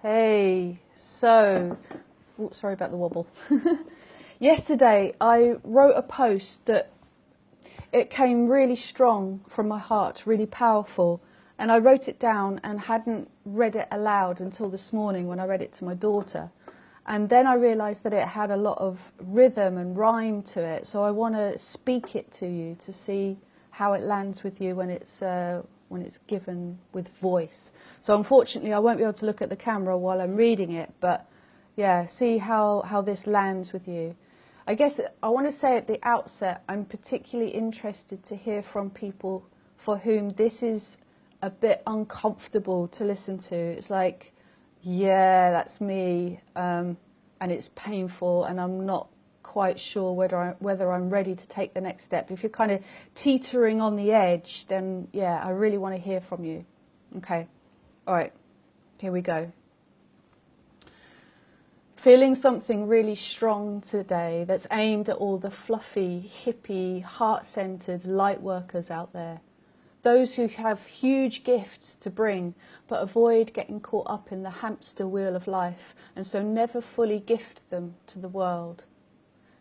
Hey, so, sorry about the wobble. Yesterday I wrote a post that it came really strong from my heart, really powerful, and I wrote it down and hadn't read it aloud until this morning when I read it to my daughter. And then I realised that it had a lot of rhythm and rhyme to it, so I want to speak it to you to see how it lands with you when it's given with voice. So unfortunately I won't be able to look at the camera while I'm reading it, but yeah, see how this lands with you. I guess I want to say at the outset, I'm particularly interested to hear from people for whom this is a bit uncomfortable to listen to. It's like, yeah, that's me, and it's painful, and I'm not quite sure whether I'm ready to take the next step. If you're kind of teetering on the edge, then yeah, I really want to hear from you. Okay, all right, here we go. Feeling something really strong today that's aimed at all the fluffy, hippie, heart-centered light workers out there. Those who have huge gifts to bring, but avoid getting caught up in the hamster wheel of life, and so never fully gift them to the world.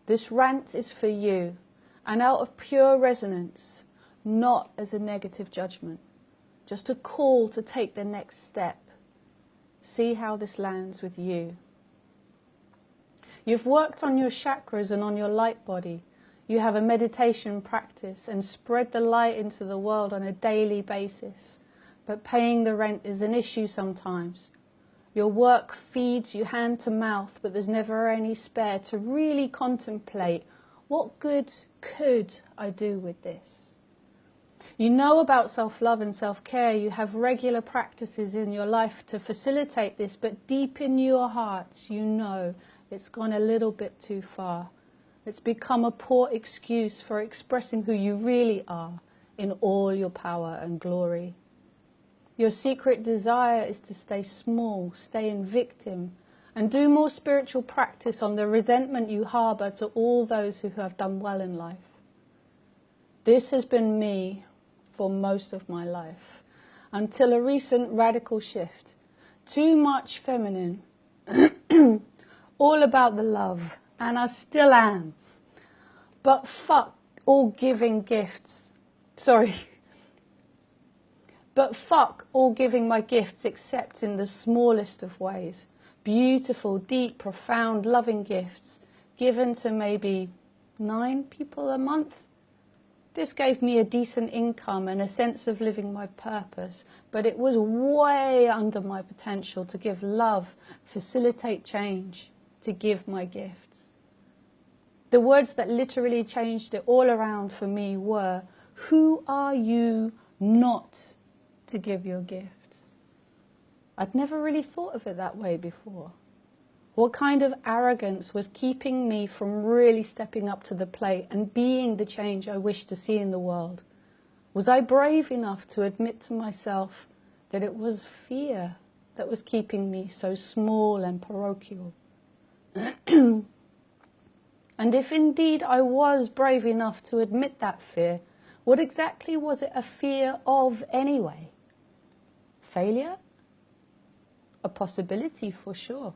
This rant is for you, and out of pure resonance, not as a negative judgment, just a call to take the next step. See how this lands with you. You've worked on your chakras and on your light body. You have a meditation practice and spread the light into the world on a daily basis. But paying the rent is an issue sometimes. Your work feeds you hand to mouth, but there's never any spare to really contemplate, what good could I do with this? You know about self-love and self-care. You have regular practices in your life to facilitate this, but deep in your hearts, you know it's gone a little bit too far. It's become a poor excuse for expressing who you really are in all your power and glory. Your secret desire is to stay small, stay in victim, and do more spiritual practice on the resentment you harbour to all those who have done well in life. This has been me for most of my life, until a recent radical shift. Too much feminine, all about the love, and I still am. But fuck all giving gifts. But fuck all giving my gifts except in the smallest of ways. Beautiful, deep, profound, loving gifts given to maybe 9 people a month. This gave me a decent income and a sense of living my purpose, but it was way under my potential to give love, facilitate change, to give my gifts. The words that literally changed it all around for me were, who are you not to give your gifts? I'd never really thought of it that way before. What kind of arrogance was keeping me from really stepping up to the plate and being the change I wished to see in the world? Was I brave enough to admit to myself that it was fear that was keeping me so small and parochial? And if indeed I was brave enough to admit that fear, what exactly was it a fear of anyway? Failure? A possibility for sure,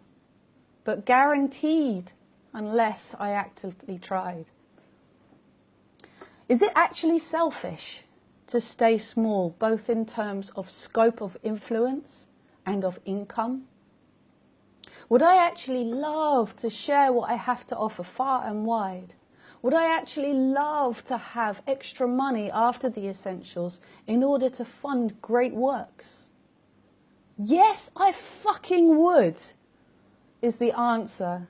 but guaranteed unless I actively tried. Is it actually selfish to stay small, both in terms of scope of influence and of income? Would I actually love to share what I have to offer far and wide? Would I actually love to have extra money after the essentials in order to fund great works? Yes, I fucking would, is the answer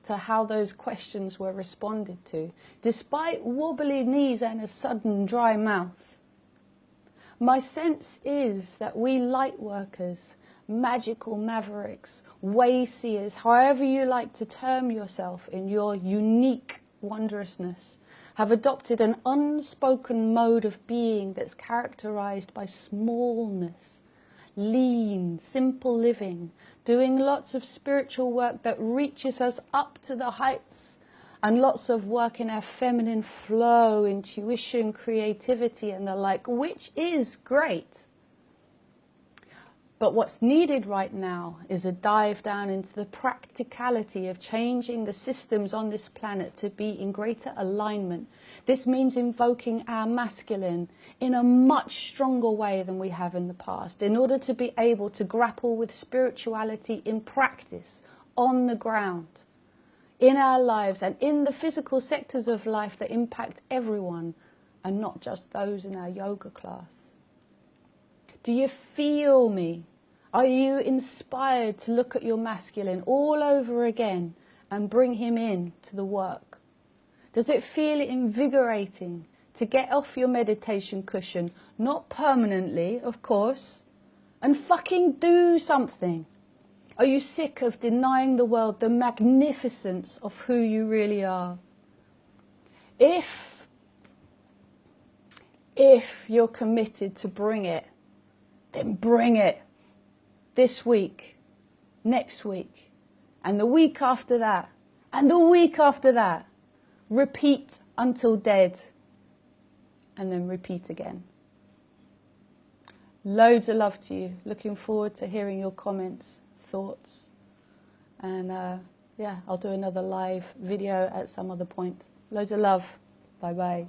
to how those questions were responded to, despite wobbly knees and a sudden dry mouth. My sense is that we light workers, magical mavericks, way seers, however you like to term yourself in your unique wondrousness, have adopted an unspoken mode of being that's characterized by smallness, lean, simple living, doing lots of spiritual work that reaches us up to the heights, and lots of work in our feminine flow, intuition, creativity and the like, which is great. But what's needed right now is a dive down into the practicality of changing the systems on this planet to be in greater alignment. This means invoking our masculine in a much stronger way than we have in the past, in order to be able to grapple with spirituality in practice, on the ground, in our lives and in the physical sectors of life that impact everyone and not just those in our yoga class. Do you feel me? Are you inspired to look at your masculine all over again and bring him in to the work? Does it feel invigorating to get off your meditation cushion, not permanently, of course, and fucking do something? Are you sick of denying the world the magnificence of who you really are? If you're committed to bring it, then bring it. This week, next week, and the week after that, and the week after that. Repeat until dead, and then repeat again. Loads of love to you. Looking forward to hearing your comments, thoughts, and yeah, I'll do another live video at some other point. Loads of love. Bye bye.